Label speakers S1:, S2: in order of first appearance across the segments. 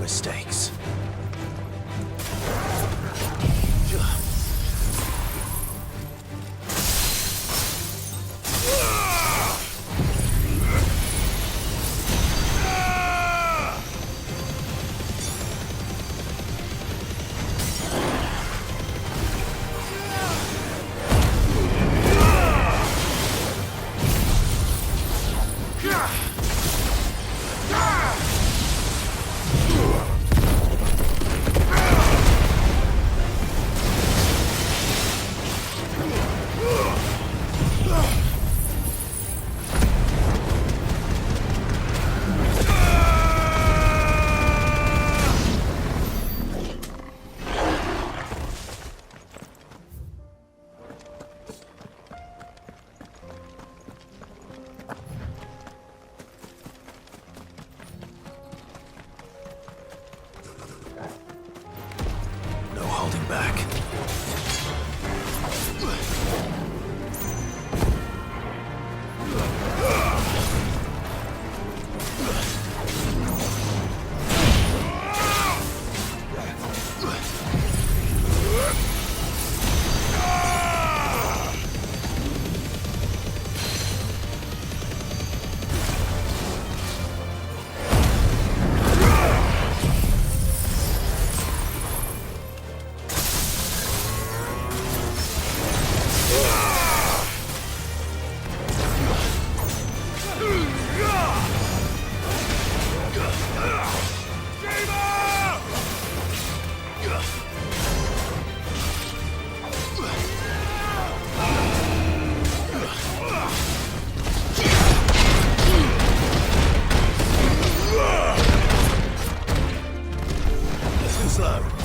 S1: mistakes. No holding back. Slow.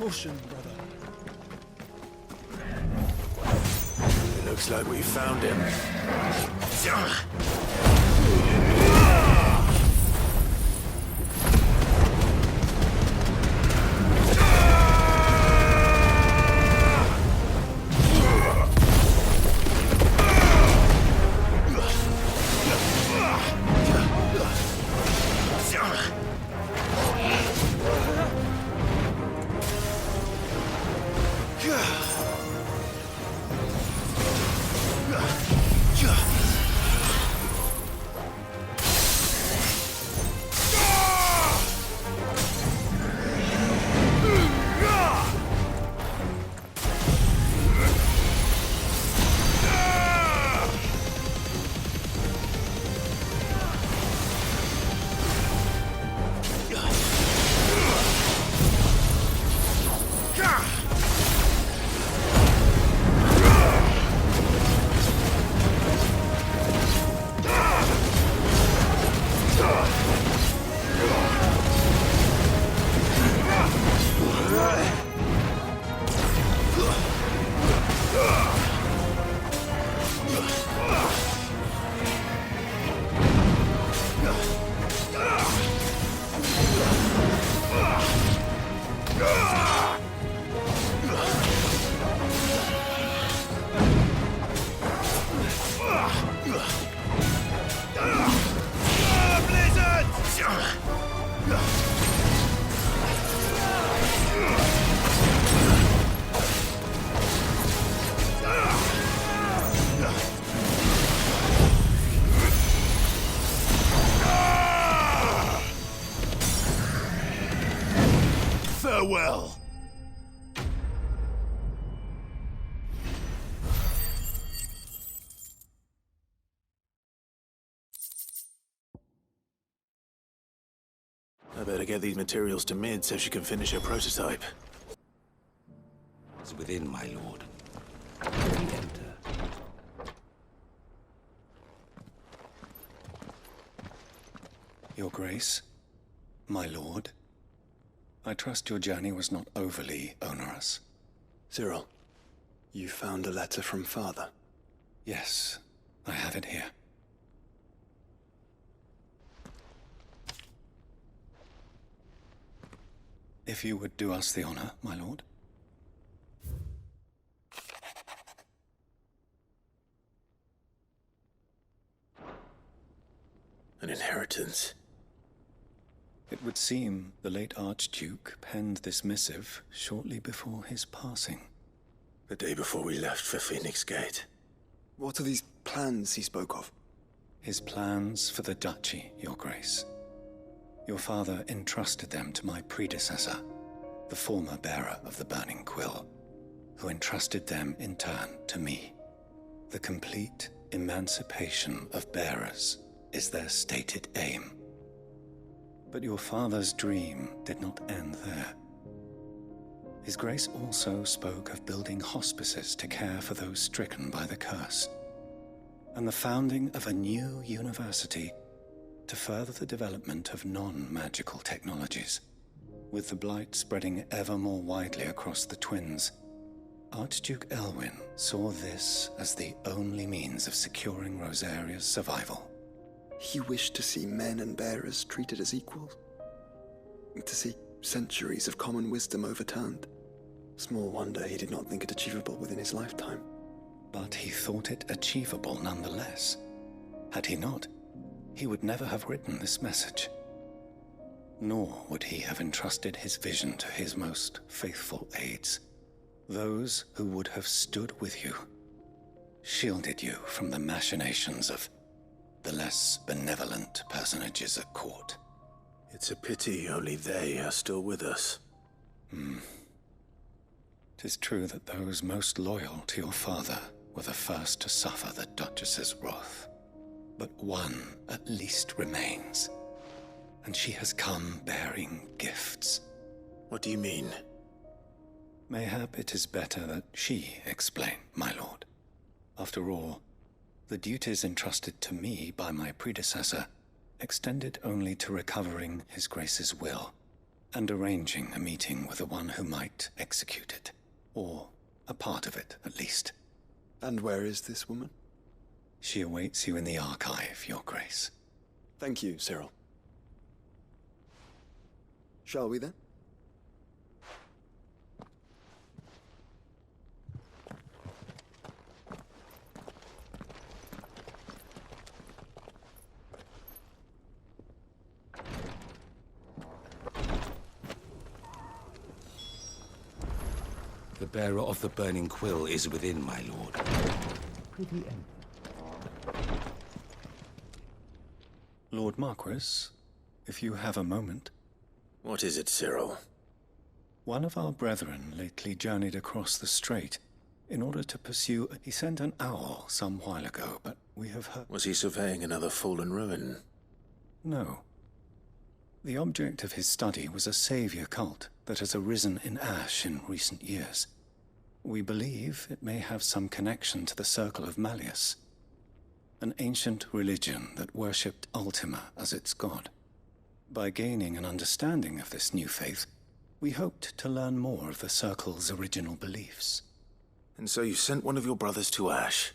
S2: Caution, brother.
S1: It looks like we found him. Farewell. I better get these materials to Mid so she can finish her prototype.
S3: It's within, my lord. We enter. Your Grace, my lord, I trust your journey was not overly onerous.
S4: Cyril, you found a letter from Father?
S3: Yes, I have it here. If you would do us the honor, my lord.
S1: An inheritance.
S3: It would seem the late Archduke penned this missive shortly before his passing.
S1: The day before we left for Phoenix Gate.
S4: What are these plans he spoke of?
S3: His plans for the duchy, Your Grace. Your father entrusted them to my predecessor, the former bearer of the Burning Quill, who entrusted them in turn to me. The complete emancipation of bearers is their stated aim. But your father's dream did not end there. His Grace also spoke of building hospices to care for those stricken by the curse, and the founding of a new university to further the development of non-magical technologies. With the blight spreading ever more widely across the twins, Archduke Elwyn saw this as the only means of securing Rosaria's survival.
S4: He wished to see men and bearers treated as equals. To see centuries of common wisdom overturned. Small wonder he did not think it achievable within his lifetime.
S3: But he thought it achievable nonetheless. Had he not, he would never have written this message. Nor would he have entrusted his vision to his most faithful aides, those who would have stood with you, shielded you from the machinations of the less benevolent personages at court.
S1: It's a pity only they are still with us.
S3: 'Tis true that those most loyal to your father were the first to suffer the Duchess's wrath. But one at least remains, and she has come bearing gifts.
S1: What do you mean?
S3: Mayhap it is better that she explain, my lord. After all, the duties entrusted to me by my predecessor extended only to recovering His Grace's will and arranging a meeting with the one who might execute it, or a part of it at least.
S4: And where is this woman?
S3: She awaits you in the archive, Your Grace.
S4: Thank you, Cyril. Shall we then?
S5: The bearer of the Burning Quill is within, my lord.
S3: Lord Marquis, if you have a moment.
S1: What is it, Cyril?
S3: One of our brethren lately journeyed across the strait in order to pursue... He sent an owl some while ago, but we have heard...
S1: Was he surveying another fallen ruin?
S3: No. The object of his study was a savior cult that has arisen in Ash in recent years. We believe it may have some connection to the Circle of Malleus, an ancient religion that worshipped Ultima as its god. By gaining an understanding of this new faith, we hoped to learn more of the Circle's original beliefs.
S1: And so you sent one of your brothers to Ash?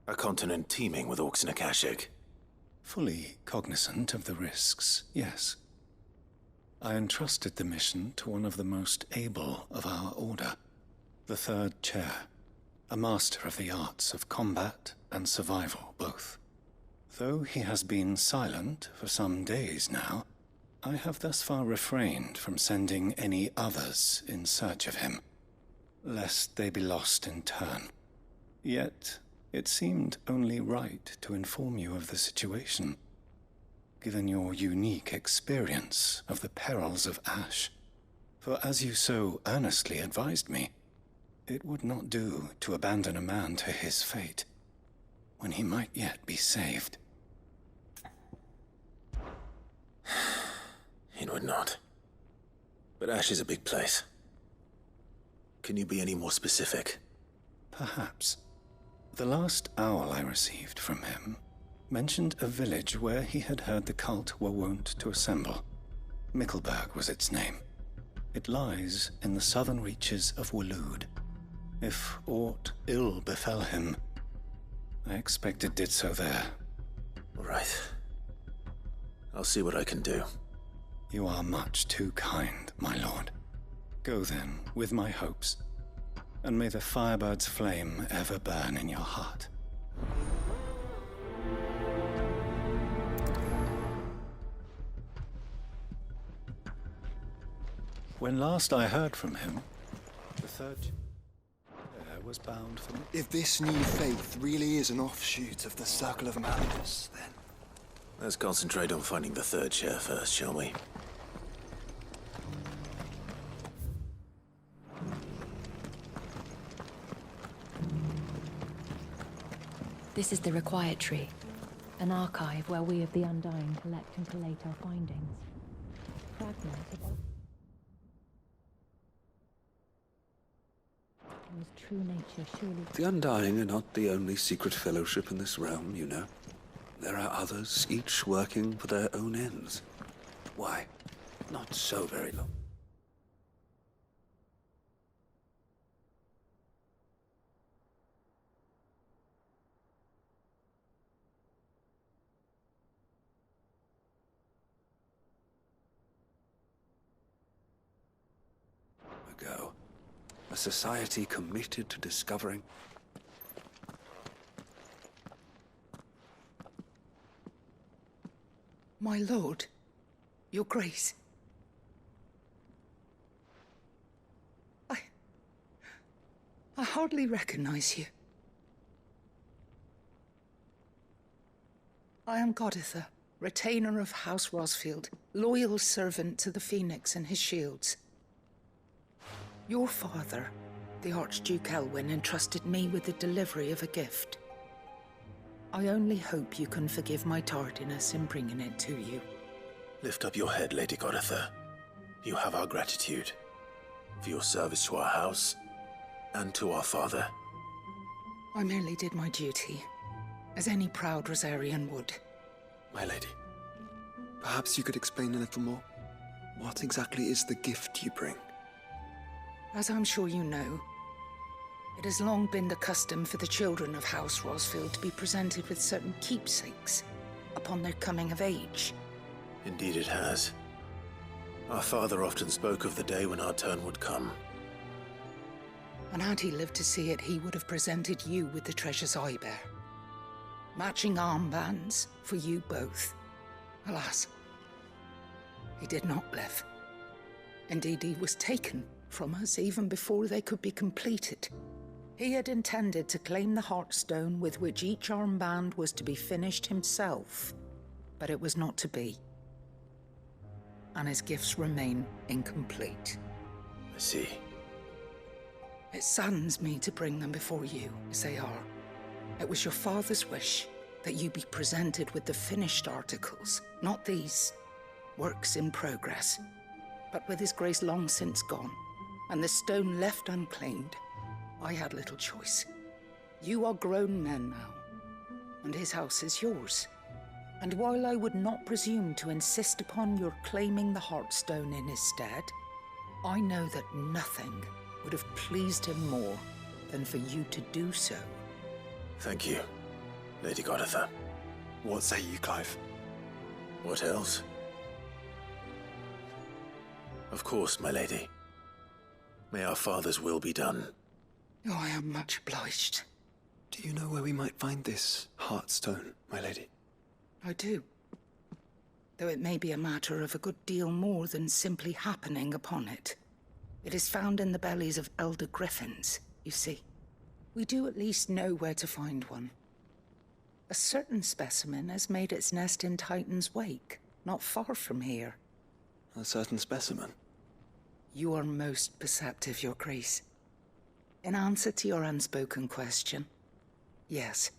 S1: A continent teeming with orcs and Akashic?
S3: Fully cognizant of the risks, yes. I entrusted the mission to one of the most able of our order, the Third Chair, a master of the arts of combat and survival both. Though he has been silent for some days now, I have thus far refrained from sending any others in search of him, lest they be lost in turn. Yet, it seemed only right to inform you of the situation, given your unique experience of the perils of Ash. For as you so earnestly advised me, it would not do to abandon a man to his fate, when he might yet be saved.
S1: It would not. But Ash is a big place. Can you be any more specific?
S3: Perhaps. The last owl I received from him mentioned a village where he had heard the cult were wont to assemble. Mickleburg was its name. It lies in the southern reaches of Waloed. If aught ill befell him, I expect it did so there.
S1: Right. I'll see what I can do.
S3: You are much too kind, my lord. Go then, with my hopes, and may the firebird's flame ever burn in your heart. When last I heard from him, the third chair was bound for me.
S4: If this new faith really is an offshoot of the Circle of Malleus, then...
S1: Let's concentrate on finding the third chair first, shall we?
S6: This is the Required Tree, an archive where we of the Undying collect and collate our findings. Fragments of his true nature surely...
S7: The Undying are not the only secret fellowship in this realm, you know. There are others, each working for their own ends. Why? Not so very long ago. A society committed to discovering...
S8: My lord, your grace. I hardly recognize you. I am Goditha, retainer of House Rosfield, loyal servant to the Phoenix and his shields. Your father, the Archduke Elwyn, entrusted me with the delivery of a gift. I only hope you can forgive my tardiness in bringing it to you.
S1: Lift up your head, Lady Goditha. You have our gratitude for your service to our house and to our father.
S8: I merely did my duty, as any proud Rosarian would.
S4: My lady, perhaps you could explain a little more? What exactly is the gift you bring?
S8: As I'm sure you know, it has long been the custom for the children of House Rosfield to be presented with certain keepsakes upon their coming of age.
S1: Indeed it has. Our father often spoke of the day when our turn would come.
S8: And had he lived to see it, he would have presented you with the treasures I bear. Matching armbands for you both. Alas, he did not live. Indeed, he was taken from us even before they could be completed. He had intended to claim the Heartstone with which each armband was to be finished himself, but it was not to be. And his gifts remain incomplete.
S1: I see.
S8: It saddens me to bring them before you, as they are. It was your father's wish that you be presented with the finished articles, not these works in progress. But with his grace long since gone, and the stone left unclaimed, I had little choice. You are grown men now, and his house is yours. And while I would not presume to insist upon your claiming the Heartstone in his stead, I know that nothing would have pleased him more than for you to do so.
S1: Thank you, Lady Goditha.
S4: What say you, Clive?
S1: What else? Of course, my lady. May our father's will be done.
S8: Oh, I am much obliged.
S4: Do you know where we might find this Heartstone, my lady?
S8: I do. Though it may be a matter of a good deal more than simply happening upon it. It is found in the bellies of elder griffins, you see. We do at least know where to find one. A certain specimen has made its nest in Titan's Wake, not far from here.
S4: A certain specimen?
S8: You are most perceptive, Your Grace. In answer to your unspoken question, yes.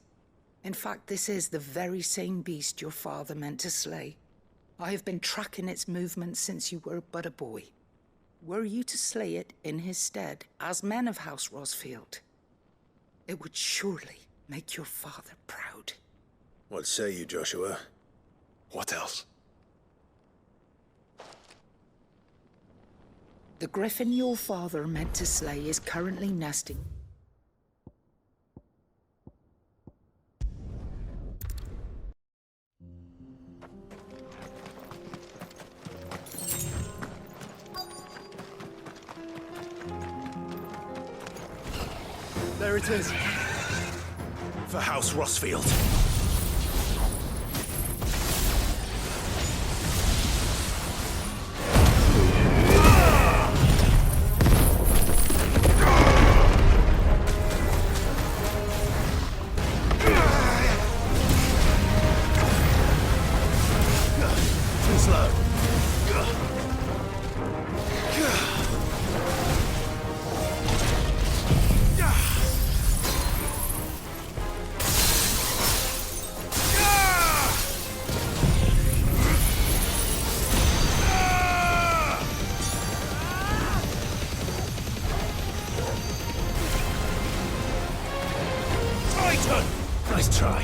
S8: In fact, this is the very same beast your father meant to slay. I have been tracking its movements since you were but a boy. Were you to slay it in his stead, as men of House Rosfield, it would surely Make your father proud.
S1: What say you, Joshua?
S4: What else?
S8: The griffin your father meant to slay is currently nesting.
S2: There it is.
S1: For House Rossfield. Too slow. Nice try.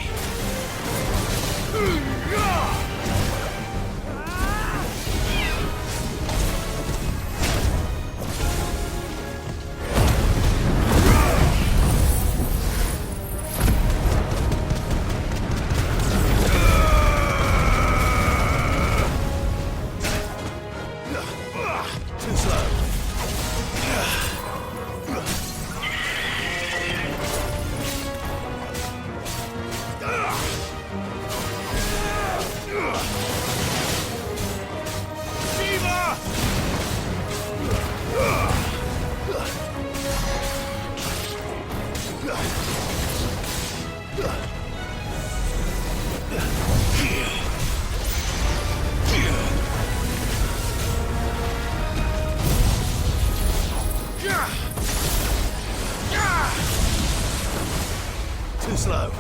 S1: Too slow. Too slow.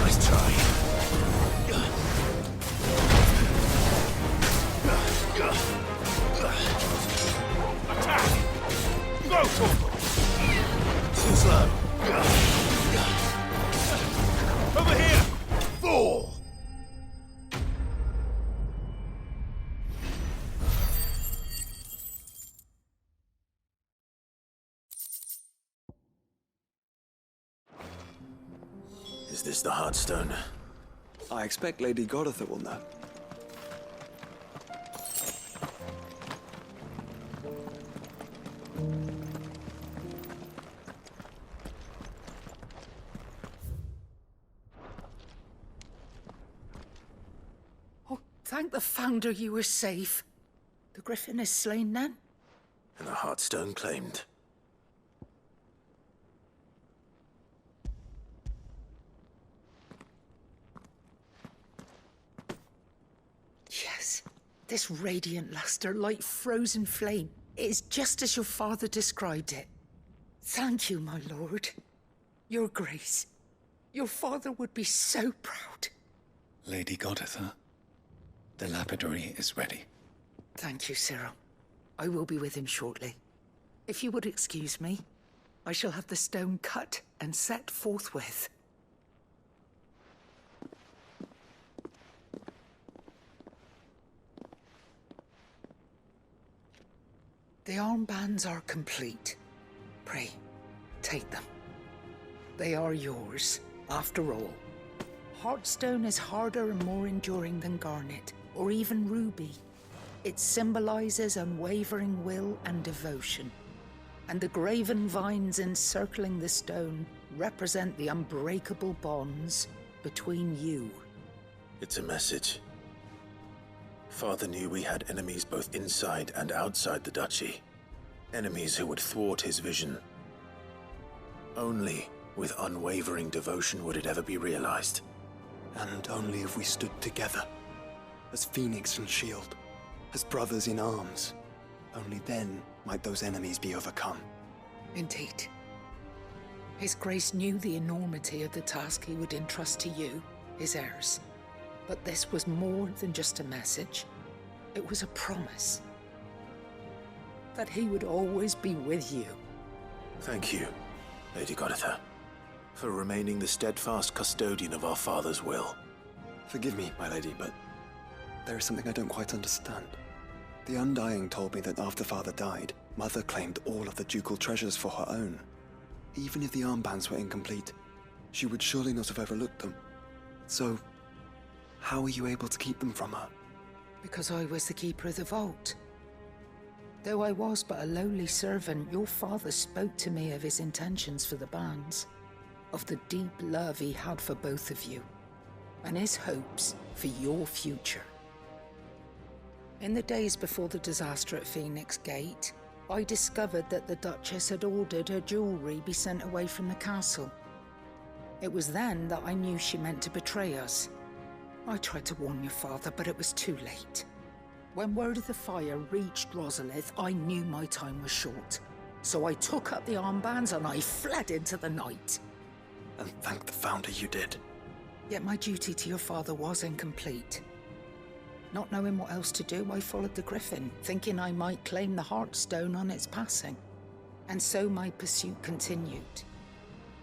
S1: Nice try. Attack! Go, Torgal! Too slow. Over here! Fall! Is this the Heartstone?
S4: I expect Lady Goditha will know.
S8: Oh, thank the Founder you were safe. The griffin is slain then?
S1: And the Heartstone claimed.
S8: Yes. This radiant luster, like frozen flame. It is just as your father described it. Thank you, my lord. Your grace. Your father would be so proud.
S3: Lady Goditha, the lapidary is ready.
S8: Thank you, Cyril. I will be with him shortly. If you would excuse me, I shall have the stone cut and set forthwith. The armbands are complete. Pray, take them. They are yours, after all. Heartstone is harder and more enduring than garnet, or even ruby. It symbolizes unwavering will and devotion. And the graven vines encircling the stone represent the unbreakable bonds between you.
S1: It's a message. Father knew we had enemies both inside and outside the duchy. Enemies who would thwart his vision. Only with unwavering devotion would it ever be realized.
S4: And only if we stood together, as Phoenix and Shield, as brothers in arms, only then might those enemies be overcome.
S8: Indeed. His Grace knew the enormity of the task he would entrust to you, his heirs. But this was more than just a message. It was a promise. That he would always be with you.
S1: Thank you, Lady Goditha, for remaining the steadfast custodian of our father's will.
S4: Forgive me, my lady, but there is something I don't quite understand. The Undying told me that after Father died, Mother claimed all of the ducal treasures for her own. Even if the armbands were incomplete, she would surely not have overlooked them. So, how were you able to keep them from her?
S8: Because I was the keeper of the vault. Though I was but a lowly servant, your father spoke to me of his intentions for the bands, of the deep love he had for both of you, and his hopes for your future. In the days before the disaster at Phoenix Gate, I discovered that the Duchess had ordered her jewelry be sent away from the castle. It was then that I knew she meant to betray us. I tried to warn your father, but it was too late. When word of the fire reached Rosalith, I knew my time was short. So I took up the armbands and I fled into the night.
S4: And thank the Founder you did.
S8: Yet my duty to your father was incomplete. Not knowing what else to do, I followed the Griffin, thinking I might claim the Heartstone on its passing. And so my pursuit continued,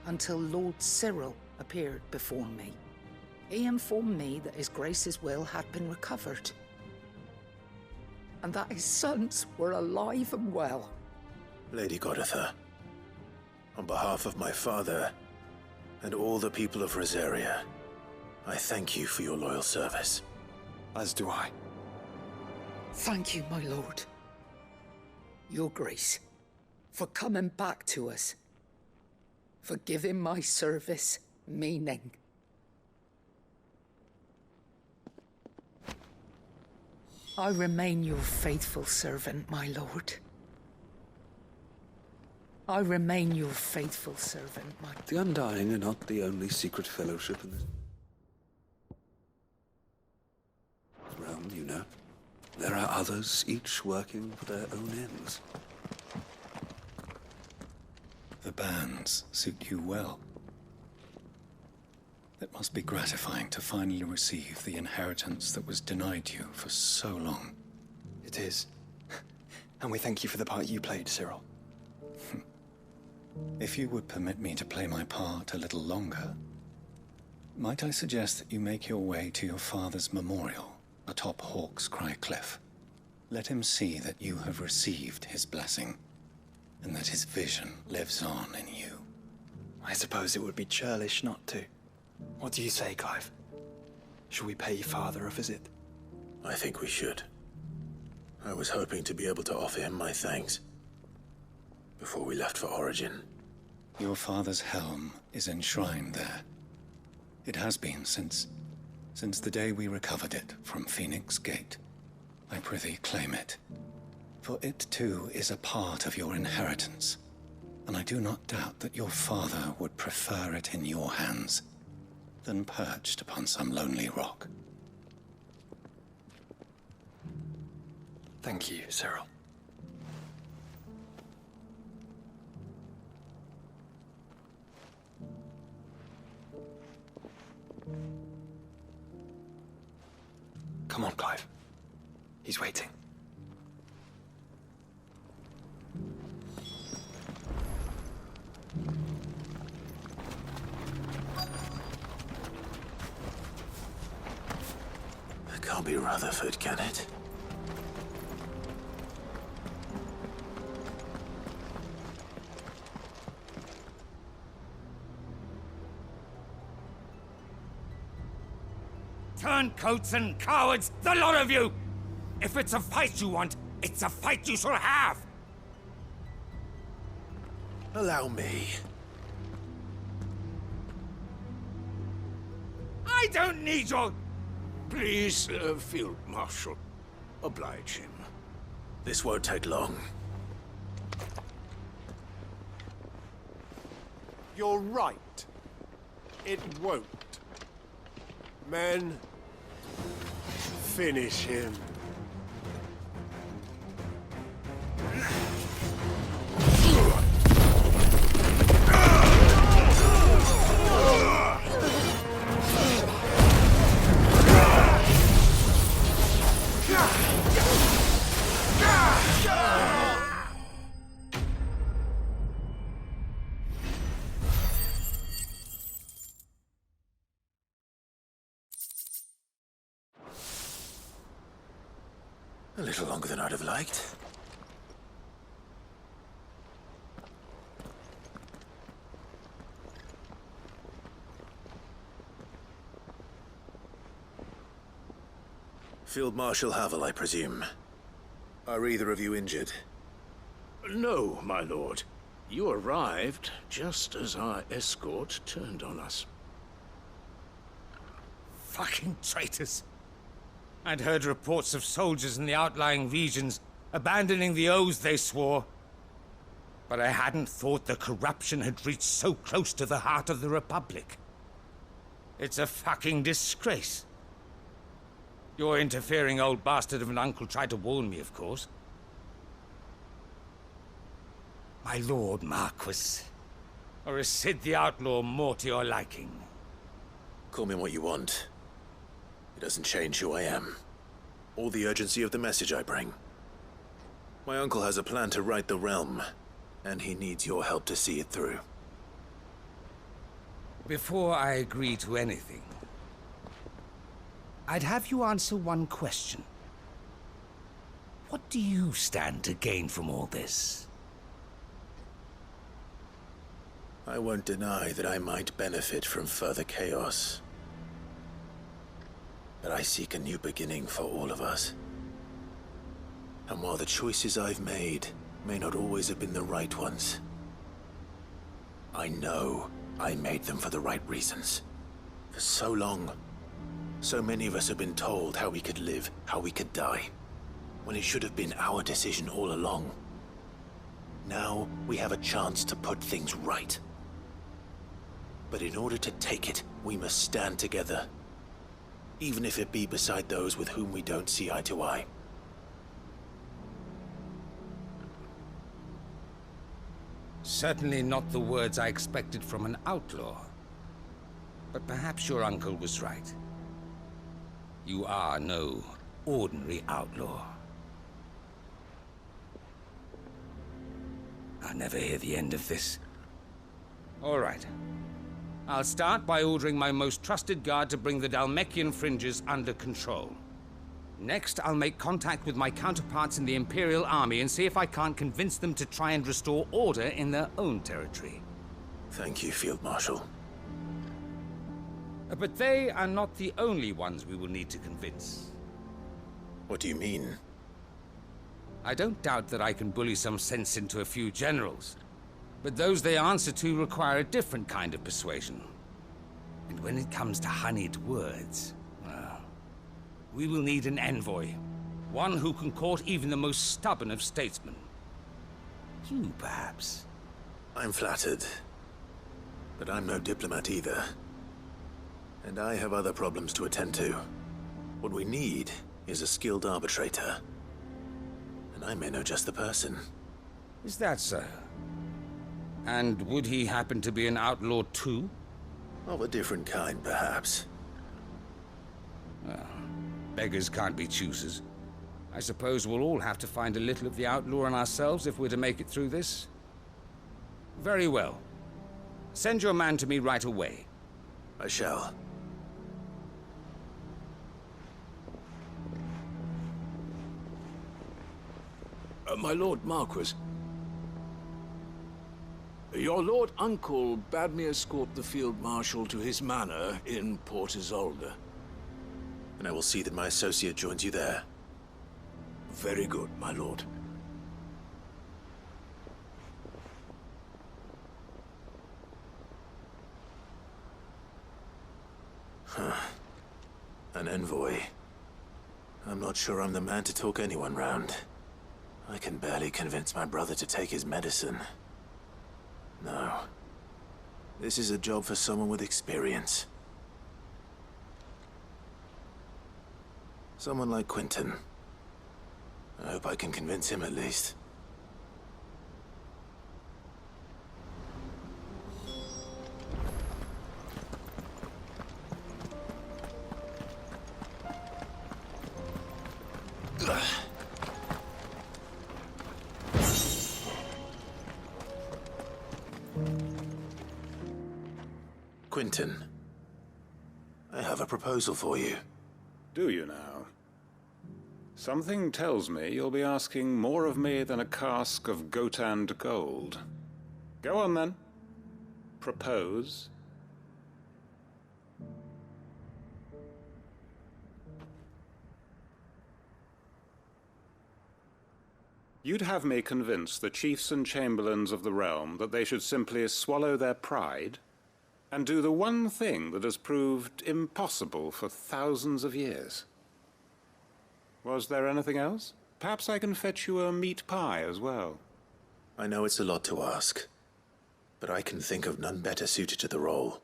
S8: until Lord Cyril appeared before me. He informed me that His Grace's will had been recovered, and that his sons were alive and well.
S1: Lady Goditha, on behalf of my father and all the people of Rosaria, I thank you for your loyal service.
S4: As do I.
S8: Thank you, my lord. Your Grace, for coming back to us, for giving my service meaning. I remain your faithful servant, my lord. I remain your faithful servant, my...
S7: The Undying are not the only secret fellowship in this realm, you know. There are others, each working for their own ends.
S3: The bands suit you well. It must be gratifying to finally receive the inheritance that was denied you for so long.
S4: It is. And we thank you for the part you played, Cyril.
S3: If you would permit me to play my part a little longer, might I suggest that you make your way to your father's memorial atop Hawk's Cry Cliff? Let him see that you have received his blessing, and that his vision lives on in you.
S4: I suppose it would be churlish not to. What do you say, Clive? Shall we pay Father a visit?
S1: I think we should. I was hoping to be able to offer him my thanks before we left for Origin.
S3: Your father's helm is enshrined there. It has been since the day we recovered it from Phoenix Gate. I prithee claim it, for it too is a part of your inheritance, and I do not doubt that your father would prefer it in your hands than perched upon some lonely rock.
S4: Thank you, Cyril. Come on, Clive. He's waiting.
S1: It can't be Rutherford, can it?
S5: Turncoats and cowards, the lot of you! If it's a fight you want, it's a fight you shall have!
S1: Allow me.
S5: I don't need your... Please, Field Marshal.
S1: Oblige him. This won't take long.
S2: You're right. It won't. Men, finish him.
S1: A little longer than I'd have liked. Field Marshal Havel, I presume. Are either of you injured?
S9: No, my lord. You arrived just as our escort turned on us.
S5: Fucking traitors. I'd heard reports of soldiers in the outlying regions abandoning the oaths they swore. But I hadn't thought the corruption had reached so close to the heart of the Republic. It's a fucking disgrace. Your interfering old bastard of an uncle tried to warn me, of course. My lord Marquis. Or is Sid the Outlaw more to your liking?
S1: Call me what you want. It doesn't change who I am, or the urgency of the message I bring. My uncle has a plan to right the realm, and he needs your help to see it through.
S5: Before I agree to anything, I'd have you answer one question. What do you stand to gain from all this?
S1: I won't deny that I might benefit from further chaos. But I seek a new beginning for all of us. And while the choices I've made may not always have been the right ones, I know I made them for the right reasons. For so long, so many of us have been told how we could live, how we could die, when it should have been our decision all along. Now we have a chance to put things right. But in order to take it, we must stand together. Even if it be beside those with whom we don't see eye to eye.
S5: Certainly not the words I expected from an outlaw. But perhaps your uncle was right. You are no ordinary outlaw. I'll never hear the end of this. All right. I'll start by ordering my most trusted guard to bring the Dalmekian fringes under control. Next, I'll make contact with my counterparts in the Imperial Army and see if I can't convince them to try and restore order in their own territory.
S1: Thank you, Field Marshal.
S5: But they are not the only ones we will need to convince.
S1: What do you mean?
S5: I don't doubt that I can bully some sense into a few generals. But those they answer to require a different kind of persuasion. And when it comes to honeyed words, well, we will need an envoy. One who can court even the most stubborn of statesmen. You, perhaps.
S1: I'm flattered. But I'm no diplomat either. And I have other problems to attend to. What we need is a skilled arbitrator. And I may know just the person.
S5: Is that so? And would he happen to be an outlaw too?
S1: Of a different kind, perhaps.
S5: Well, beggars can't be choosers. I suppose we'll all have to find a little of the outlaw in ourselves if we're to make it through this. Very well. Send your man to me right away.
S1: I shall.
S9: My Lord Marquis. Your Lord Uncle bade me escort the Field Marshal to his manor in Port Isolde.
S1: And I will see that my associate joins you there.
S9: Very good, my lord.
S1: An envoy. I'm not sure I'm the man to talk anyone round. I can barely convince my brother to take his medicine. No. This is a job for someone with experience. Someone like Quentin. I hope I can convince him at least. Quentin, I have a proposal for you.
S10: Do you now? Something tells me you'll be asking more of me than a cask of Gotand gold. Go on then. Propose. You'd have me convince the chiefs and chamberlains of the realm that they should simply swallow their pride and do the one thing that has proved impossible for thousands of years. Was there anything else? Perhaps I can fetch you a meat pie as well.
S1: I know it's a lot to ask, but I can think of none better suited to the role.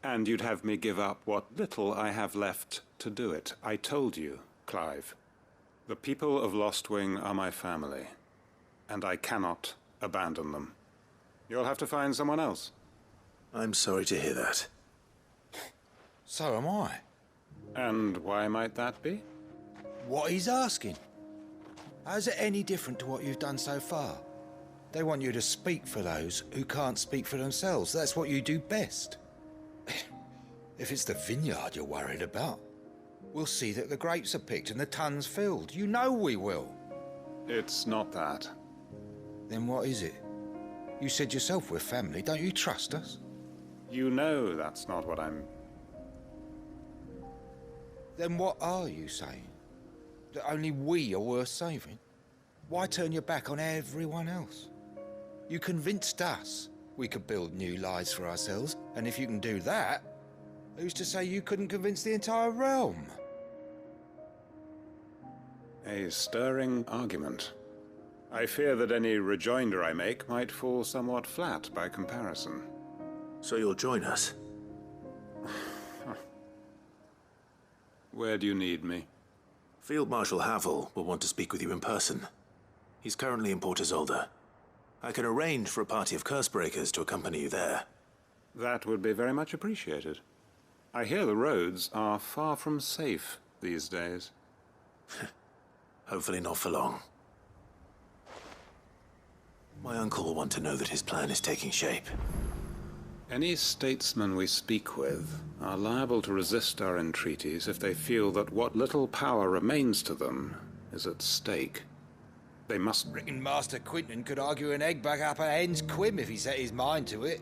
S10: And you'd have me give up what little I have left to do it. I told you, Clive. The people of Lostwing are my family, and I cannot abandon them. You'll have to find someone else.
S1: I'm sorry to hear that.
S11: So am I.
S10: And why might that be?
S11: What he's asking. How's it any different to what you've done so far? They want you to speak for those who can't speak for themselves. That's what you do best. If it's the vineyard you're worried about, we'll see that the grapes are picked and the tons filled. You know we will.
S10: It's not that.
S11: Then what is it? You said yourself we're family. Don't you trust us?
S10: You know that's not what I'm...
S11: Then what are you saying? That only we are worth saving? Why turn your back on everyone else? You convinced us we could build new lives for ourselves, and if you can do that, who's to say you couldn't convince the entire realm?
S10: A stirring argument. I fear that any rejoinder I make might fall somewhat flat by comparison.
S1: So you'll join us?
S10: Where do you need me?
S1: Field Marshal Havel will want to speak with you in person. He's currently in Port Isolde. I can arrange for a party of Cursebreakers to accompany you there.
S10: That would be very much appreciated. I hear the roads are far from safe these days.
S1: Hopefully not for long. My uncle will want to know that his plan is taking shape.
S10: Any statesmen we speak with are liable to resist our entreaties if they feel that what little power remains to them is at stake. They must...
S11: Reckon Master Quentin could argue an egg back up a hen's quim if he set his mind to it.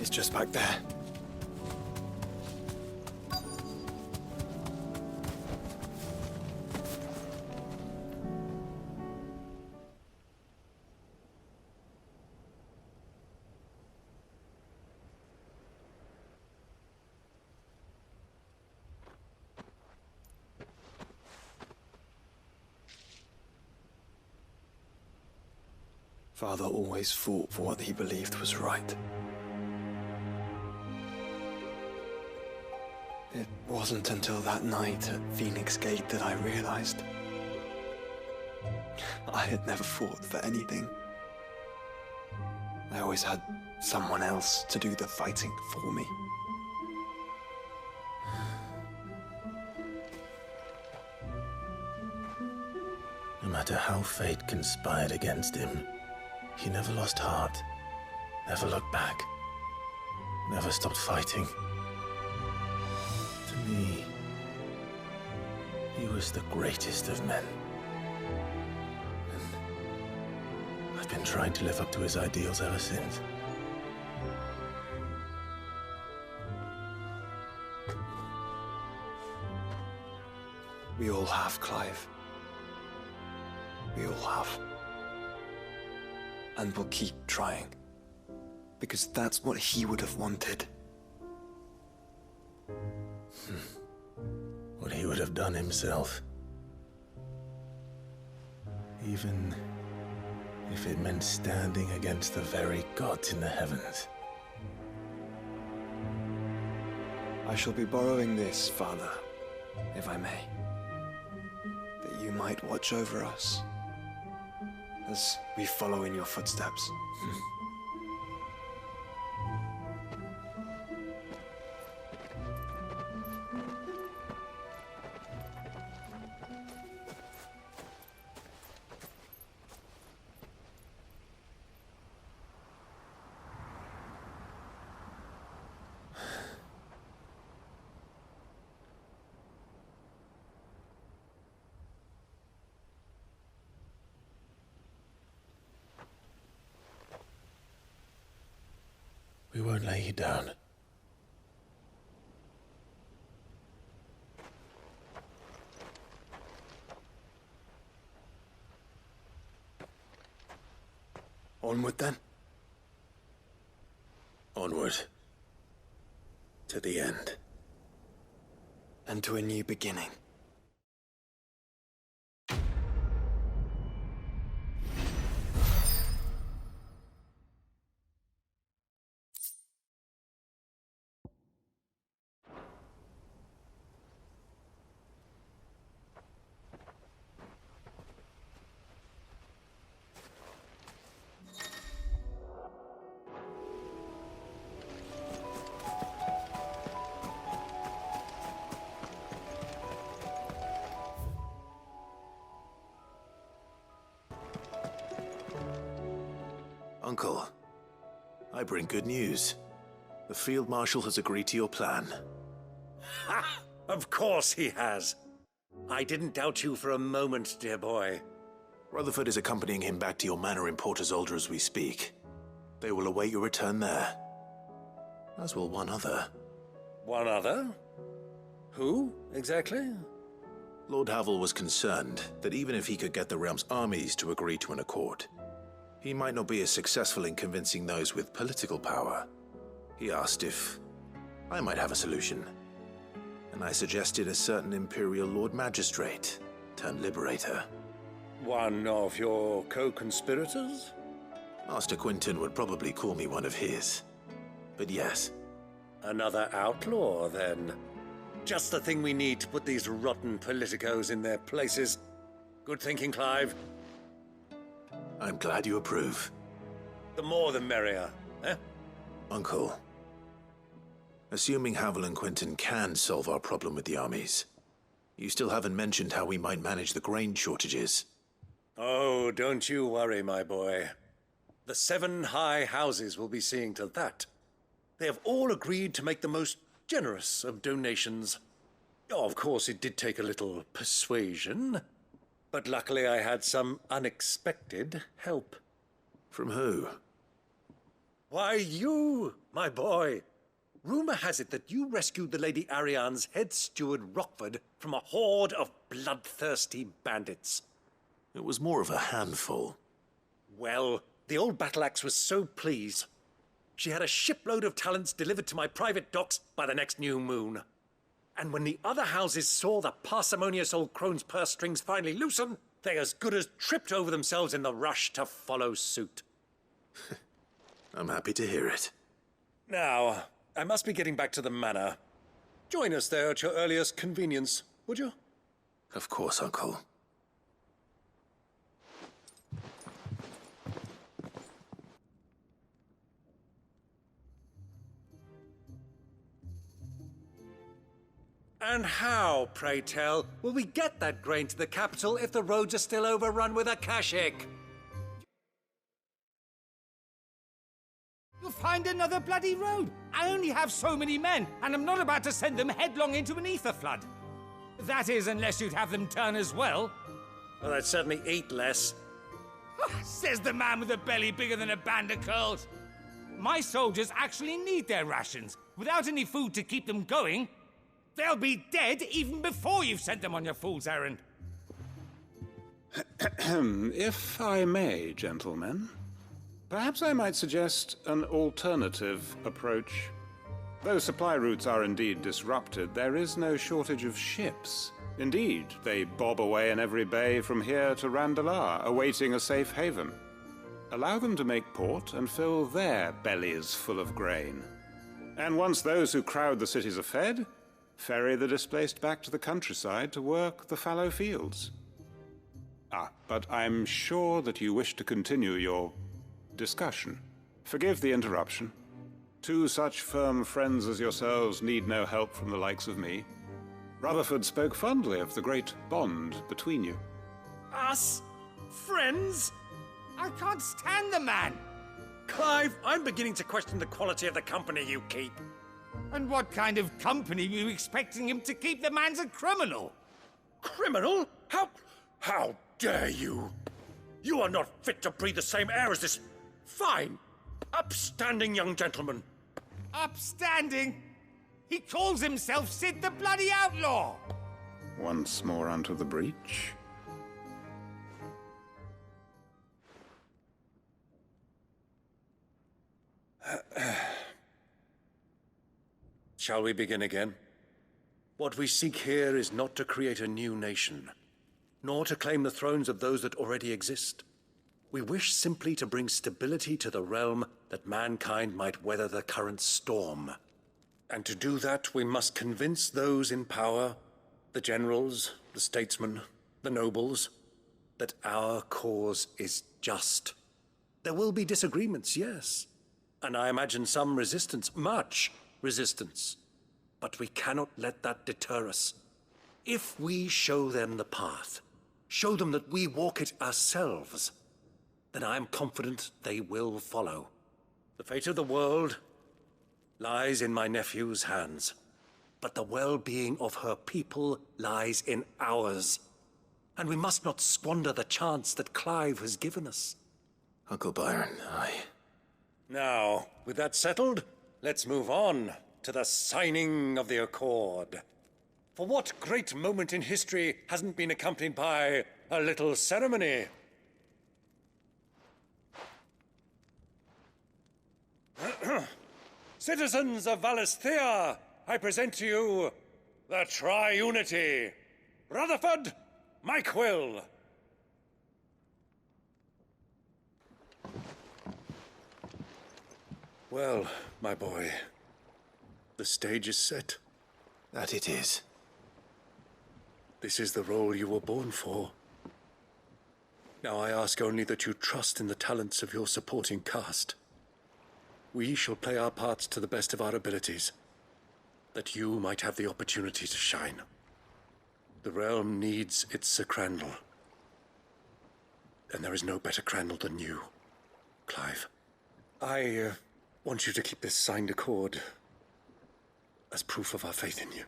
S4: It's just back there. Father always fought for what he believed was right. It wasn't until that night at Phoenix Gate that I realized I had never fought for anything. I always had someone else to do the fighting for me.
S1: No matter how fate conspired against him, he never lost heart, never looked back, never stopped fighting. To me, he was the greatest of men. And I've been trying to live up to his ideals ever since.
S4: We all have, Clive. We all have. And we'll keep trying. because that's what he would have wanted.
S1: What he would have done himself. Even if it meant standing against the very gods in the heavens.
S4: I shall be borrowing this, Father, if I may. That you might watch over us as we follow in your footsteps.
S1: We won't lay you down.
S4: Onward then.
S1: Onward. To the end.
S4: And to a new beginning.
S1: Uncle, I bring good news. The Field Marshal has agreed to your plan.
S12: Ha! Of course he has. I didn't doubt you for a moment, dear boy.
S1: Rutherford is accompanying him back to your manor in Port Isolde as we speak. They will await your return there. As will one other.
S12: One other? Who, exactly?
S1: Lord Havel was concerned that even if he could get the realm's armies to agree to an accord, he might not be as successful in convincing those with political power. He asked if I might have a solution, and I suggested a certain Imperial Lord Magistrate turned Liberator.
S12: One of your co-conspirators?
S1: Master Quinton would probably call me one of his, but yes.
S12: Another outlaw, then. Just the thing we need to put these rotten politicos in their places. Good thinking, Clive.
S1: I'm glad you approve.
S12: The more the merrier, eh?
S1: Uncle, assuming Havel and Quinton can solve our problem with the armies, you still haven't mentioned how we might manage the grain shortages.
S12: Oh, don't you worry, my boy. The 7 high houses will be seeing to that. They have all agreed to make the most generous of donations. Oh, of course, it did take a little persuasion. But luckily I had some unexpected help.
S1: From who?
S12: Why, you, my boy. Rumor has it that you rescued the Lady Ariane's head steward Rockford from a horde of bloodthirsty bandits.
S1: It was more of a handful.
S12: Well, the old battle axe was so pleased. She had a shipload of talents delivered to my private docks by the next new moon. And when the other houses saw the parsimonious old crone's purse strings finally loosen, they as good as tripped over themselves in the rush to follow suit.
S1: I'm happy to hear it.
S12: Now, I must be getting back to the manor. Join us there at your earliest convenience, would you?
S1: Of course, Uncle.
S12: And how, pray tell, will we get that grain to the capital if the roads are still overrun with akashic?
S5: You'll find another bloody road. I only have so many men, and I'm not about to send them headlong into an ether flood. That is, unless you'd have them turn as well.
S12: Well, I'd certainly eat less.
S5: Says the man with a belly bigger than a band of curls. My soldiers actually need their rations. Without any food to keep them going, they'll be dead even before you've sent them on your fool's errand.
S10: If I may, gentlemen, Perhaps I might suggest an alternative approach. Though supply routes are indeed disrupted, there is no shortage of ships. Indeed, they bob away in every bay from here to Randalar, awaiting a safe haven. Allow them to make port and fill their bellies full of grain. And once those who crowd the cities are fed, ferry the displaced back to the countryside to work the fallow fields. But I'm sure that you wish to continue your discussion. Forgive the interruption. Two such firm friends as yourselves need no help from the likes of me. Rutherford spoke fondly of the great bond between you.
S5: Us? Friends? I can't stand the man!
S12: Clive, I'm beginning to question the quality of the company you keep.
S5: And what kind of company were you expecting him to keep? The man's a criminal!
S12: Criminal? How dare you? You are not fit to breathe the same air as this fine, upstanding young gentleman.
S5: Upstanding? He calls himself Sid the Bloody Outlaw!
S10: Once more onto the breach.
S12: Shall we begin again? What we seek here is not to create a new nation, nor to claim the thrones of those that already exist. We wish simply to bring stability to the realm that mankind might weather the current storm. And to do that, we must convince those in power, the generals, the statesmen, the nobles, that our cause is just. There will be disagreements, yes, and I imagine some resistance, much resistance. But we cannot let that deter us. If we show them the path, show them that we walk it ourselves, then I am confident they will follow. The fate of the world lies in my nephew's hands, but the well-being of her people lies in ours. And we must not squander the chance that Clive has given us.
S1: Uncle Byron,
S12: Now, with that settled, let's move on to the signing of the Accord. For what great moment in history hasn't been accompanied by a little ceremony? Citizens of Valisthea, I present to you the Triunity. Rutherford, Mike Will. Well, my boy, the stage is set.
S1: That it is.
S12: This is the role you were born for. Now I ask only that you trust in the talents of your supporting cast. We shall play our parts to the best of our abilities, that you might have the opportunity to shine. The realm needs its Sir Crandall. And there is no better Crandall than you, Clive. I want you to keep this signed accord as proof of our faith in you.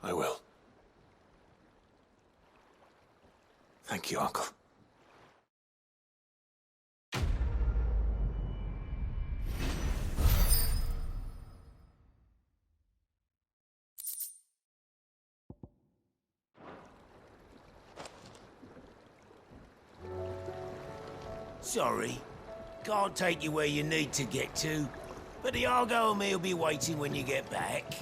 S1: I will. Thank you, Uncle.
S13: Sorry. Can't take you where you need to get to, but the Argo and me will be waiting when you get back.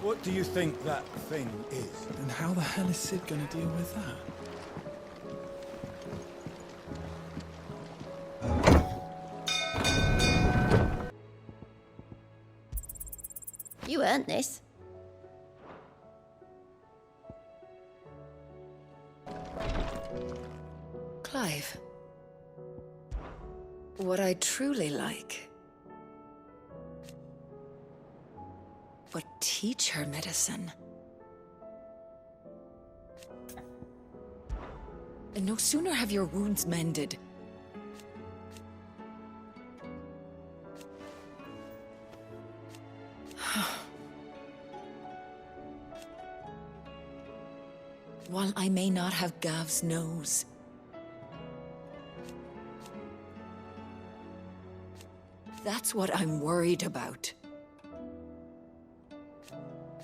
S2: What do you think that thing is?
S14: And how the hell is Sid gonna deal with that?
S15: You earned this.
S8: Clive. What I truly like. But teach her medicine. And no sooner have your wounds mended. While I may not have Gav's nose, that's what I'm worried about.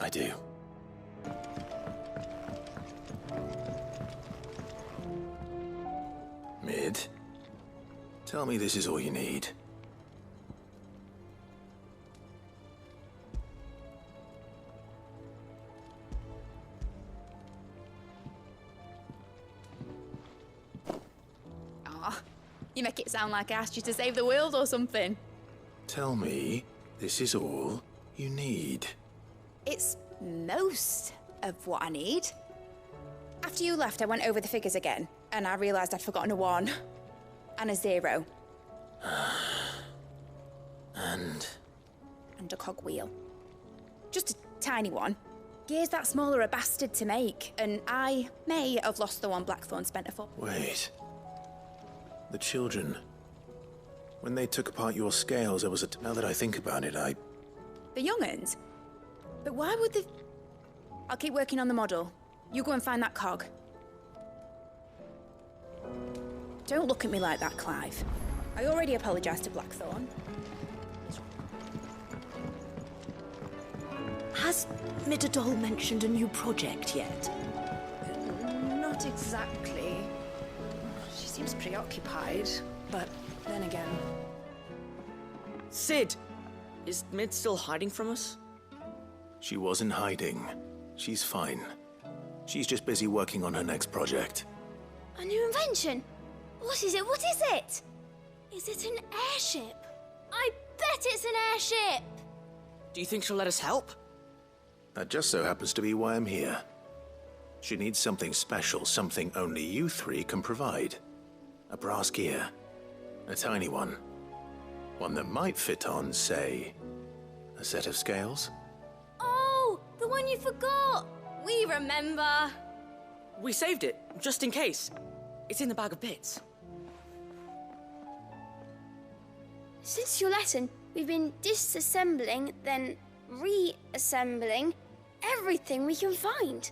S1: I do. Mid. Tell me this is all you need.
S16: Aw, you make it sound like I asked you to save the world or something.
S1: Tell me this is all you need.
S16: It's most of what I need. After you left, I went over the figures again, and I realised I'd forgotten a 1 and a 0.
S1: And
S16: a cogwheel. Just a tiny one. Gears that small are a bastard to make, and I may have lost the one Blackthorn spent a fortune.
S1: wait. The children. When they took apart your scales, there was a... Now that I think about it,
S16: The young'uns? But why would the... I'll keep working on the model. You go and find that cog. Don't look at me like that, Clive. I already apologised to Blackthorn.
S17: Has Midadol mentioned a new project yet?
S16: Not exactly. She seems preoccupied, but then again...
S18: Sid! Is Mid still hiding from us?
S1: She wasn't hiding. She's fine. She's just busy working on her next project.
S15: A new invention? What is it? What is it? Is it an airship? I bet it's an airship!
S18: Do you think she'll let us help?
S1: That just so happens to be why I'm here. She needs something special, something only you 3 can provide. A brass gear. A tiny one. One that might fit on, say, a set of scales?
S15: Oh, the one you forgot! We remember!
S18: We saved it, just in case. It's in the bag of bits.
S15: Since your lesson, we've been disassembling, then reassembling everything we can find.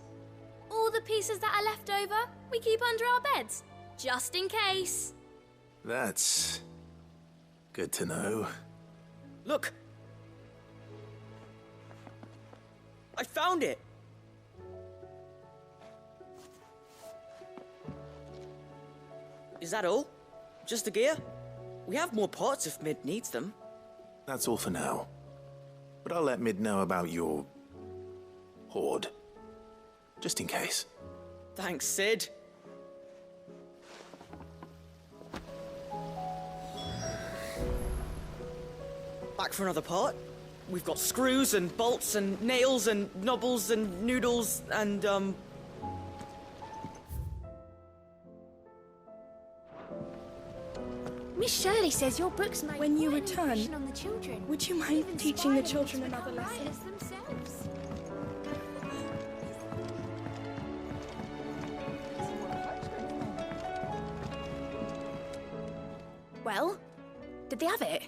S15: All the pieces that are left over, we keep under our beds, just in case.
S1: That's... good to know.
S18: Look! I found it! Is that all? Just the gear? We have more parts if Mid needs them.
S1: That's all for now. But I'll let Mid know about your... hoard. Just in case.
S18: Thanks, Sid. Back for another part? We've got screws and bolts and nails and knobbles and noodles and,
S15: Miss Shirley says your books make
S17: When you
S15: quite an
S17: return,
S15: impression on the children.
S17: would you mind
S15: Even
S17: teaching the
S15: inspiring
S17: children
S15: them to
S17: another
S15: become
S17: lesson?
S15: writers themselves.
S16: Well, did they have it?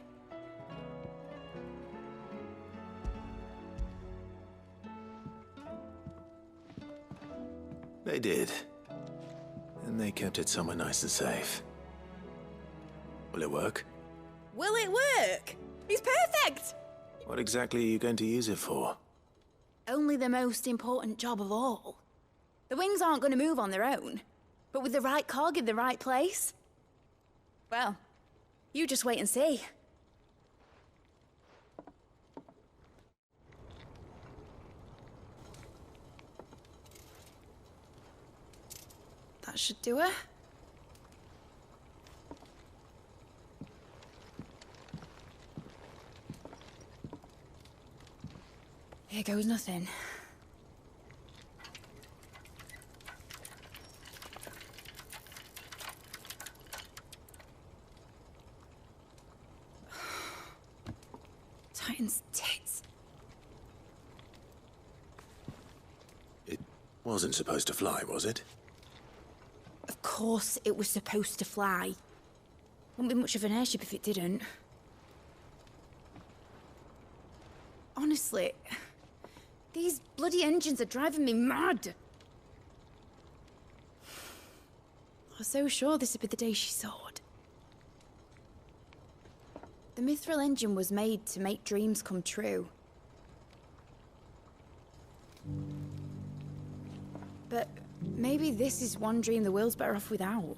S1: They did. And they kept it somewhere nice and safe. Will it work?
S16: Will it work? He's perfect!
S1: What exactly are you going to use it for?
S16: Only the most important job of all. The wings aren't going to move on their own. But with the right cog in the right place... well, you just wait and see. That should do it. Here goes nothing. Titan's tits.
S1: It wasn't supposed to fly, was it?
S16: Of course it was supposed to fly. Wouldn't be much of an airship if it didn't. Honestly, these bloody engines are driving me mad. I was so sure this would be the day she soared. The Mithril engine was made to make dreams come true. But maybe this is one dream the world's better off without.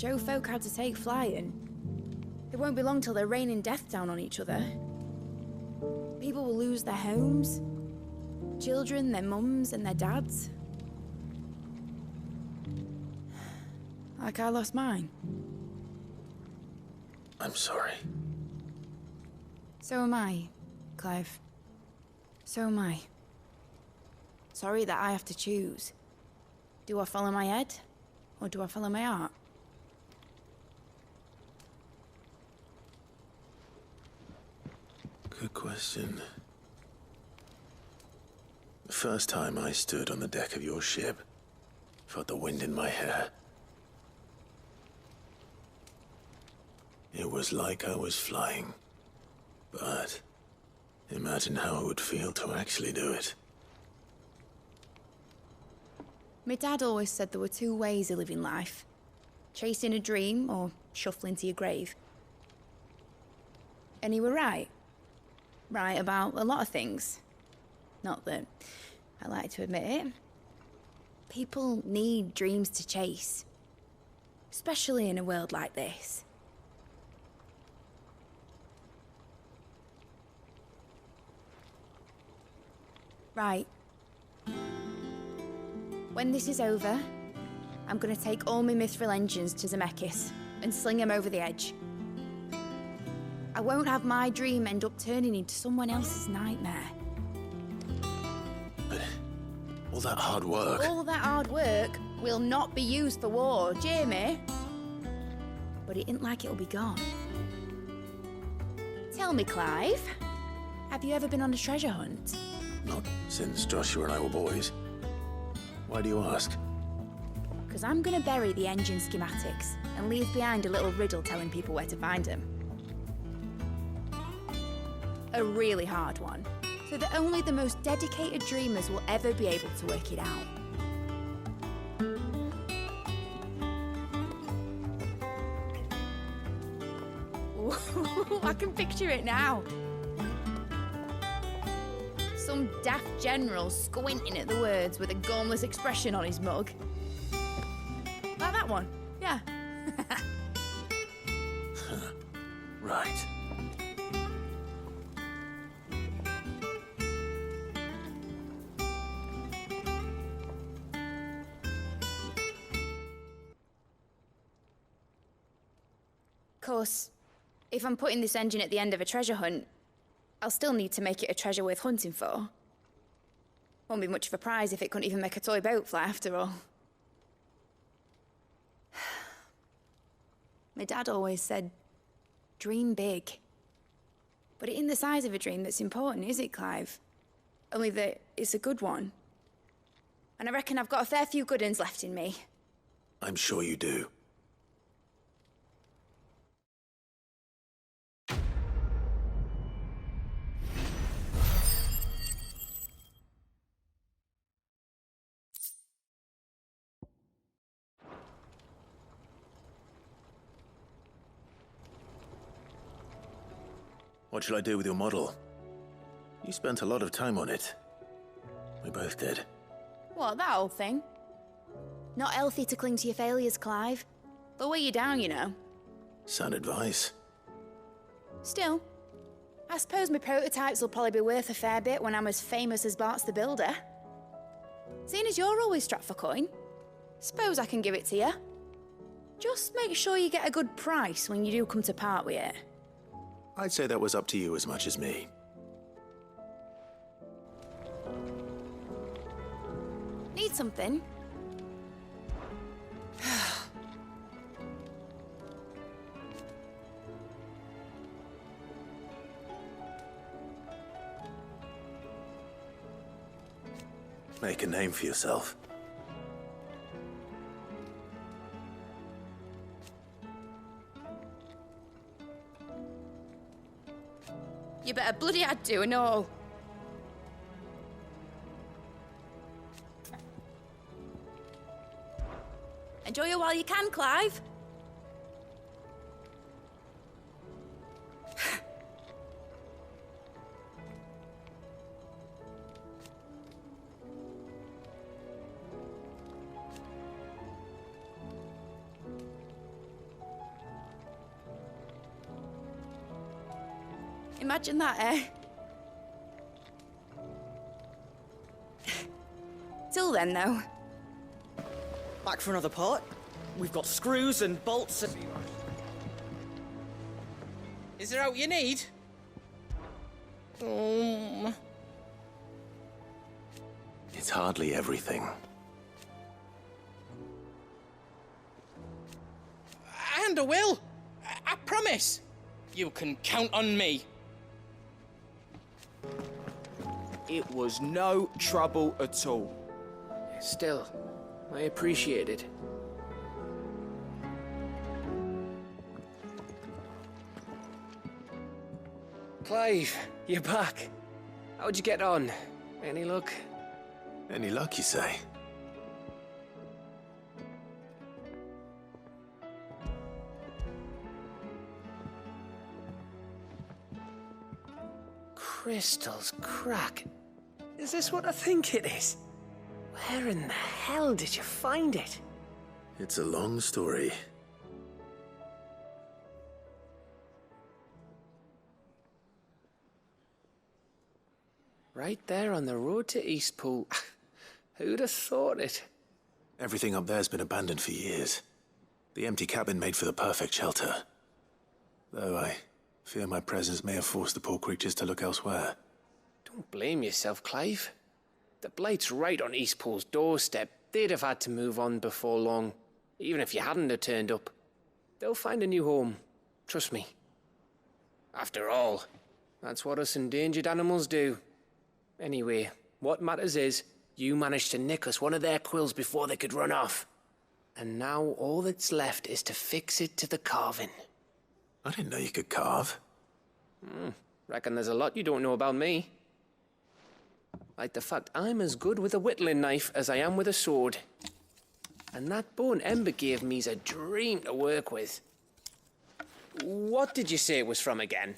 S16: show folk how to take flying. It won't be long till they're raining death down on each other. People will lose their homes. Children, their mums and their dads. Like I lost mine.
S1: I'm sorry.
S16: So am I, Clive. So am I. Sorry that I have to choose. Do I follow my head, or do I follow my heart?
S1: Good question. The first time I stood on the deck of your ship, felt the wind in my hair. It was like I was flying. But imagine how it would feel to actually do it.
S16: My dad always said there were two ways of living life. Chasing a dream or shuffling to your grave. And he were right. Right about a lot of things. Not that I like to admit it. People need dreams to chase. Especially in a world like this. Right. When this is over, I'm gonna take all my mithril engines to Zemeckis and sling them over the edge. I won't have my dream end up turning into someone else's nightmare.
S1: But all that hard work...
S16: All that hard work will not be used for war, Jamie. But it ain't like it'll be gone. Tell me, Clive, have you ever been on a treasure hunt?
S1: Not since Joshua and I were boys. Why do you ask?
S16: Because I'm gonna bury the engine schematics and leave behind a little riddle telling people where to find them. A really hard one, so that only the most dedicated dreamers will ever be able to work it out. Ooh, I can picture it now. Some daft general squinting at the words with a gormless expression on his mug. Like that one, yeah.
S1: Right.
S16: Of course, if I'm putting this engine at the end of a treasure hunt, I'll still need to make it a treasure worth hunting for. Won't be much of a prize if it couldn't even make a toy boat fly after all. My dad always said, dream big. But it ain't the size of a dream that's important, is it, Clive? Only that it's a good one. And I reckon I've got a fair few good uns left in me.
S1: I'm sure you do. What shall I do with your model? You spent a lot of time on it. We both did.
S16: What, that old thing? Not healthy to cling to your failures, Clive. They'll weigh you down, you know.
S1: Sound advice.
S16: Still, I suppose my prototypes will probably be worth a fair bit when I'm as famous as Bart's the Builder. Seeing as you're always strapped for coin, suppose I can give it to you. Just make sure you get a good price when you do come to part with it.
S1: I'd say that was up to you as much as me.
S16: Need something?
S1: Make a name for yourself.
S16: You better bloody I'd do and all. Enjoy it while you can, Clive. Imagine that, eh? Till then, though.
S18: Back for another part? We've got screws and bolts and...
S19: Is there out you need?
S1: It's hardly everything.
S19: And I will. I promise. You can count on me.
S20: It was no trouble at all.
S21: Still, I appreciate it. Clive, you're back. How'd you get on? Any luck?
S1: Any luck, you say?
S21: Crystal's crack. Is this what I think it is? Where in the hell did you find it?
S1: It's a long story.
S21: Right there on the road to Eastpool. Who'd have thought it?
S1: Everything up there's been abandoned for years. The empty cabin made for the perfect shelter. Though I fear my presence may have forced the poor creatures to look elsewhere.
S21: Don't blame yourself, Clive. The Blight's right on Eastpool's doorstep. They'd have had to move on before long, even if you hadn't have turned up. They'll find a new home. Trust me. After all, that's what us endangered animals do. Anyway, what matters is, you managed to nick us one of their quills before they could run off. And now all that's left is to fix it to the carving.
S1: I didn't know you could carve.
S21: Reckon there's a lot you don't know about me. Like the fact I'm as good with a whittling knife as I am with a sword. And that bone Ember gave me's a dream to work with. What did you say it was from again?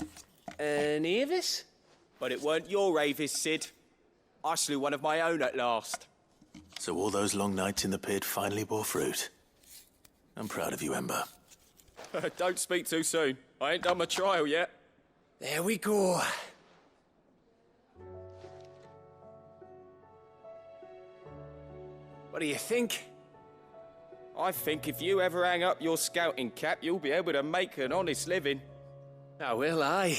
S21: An Avis?
S20: But it weren't your Avis, Sid. I slew one of my own at last.
S1: So all those long nights in the pit finally bore fruit. I'm proud of you, Ember.
S20: Don't speak too soon. I ain't done my trial yet.
S21: There we go. What do you think?
S20: I think if you ever hang up your scouting cap, you'll be able to make an honest living.
S21: Oh, will I?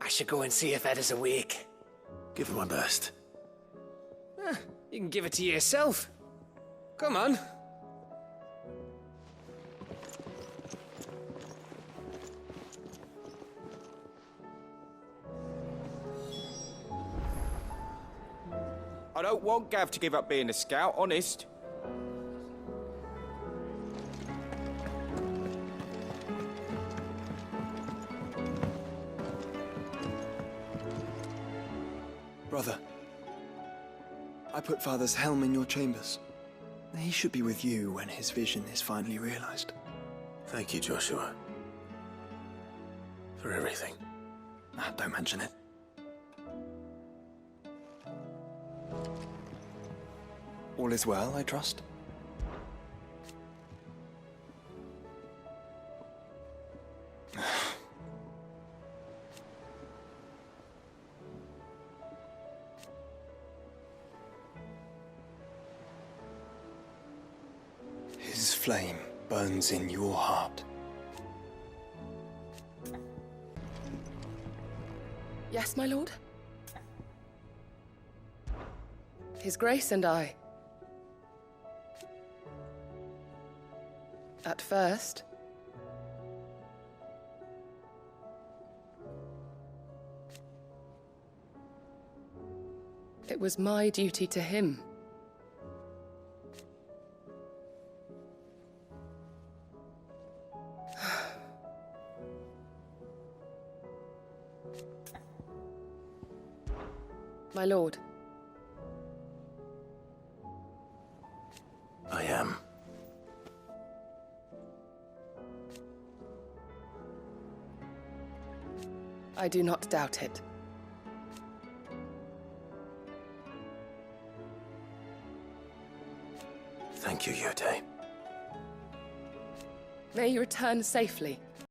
S21: I should go and see if Ed is awake.
S1: Give it my best.
S21: You can give it to yourself. Come on.
S20: I don't want Gav to give up being a scout, honest.
S4: Brother, I put Father's helm in your chambers. He should be with you when his vision is finally realized.
S1: Thank you, Joshua. For everything.
S4: Don't mention it. All is well, I trust? His flame burns in your heart.
S22: Yes, my lord? His Grace and I. At first, it was my duty to him. My lord.
S1: I am.
S22: I do not doubt it.
S1: Thank you, Yote.
S22: May you return safely.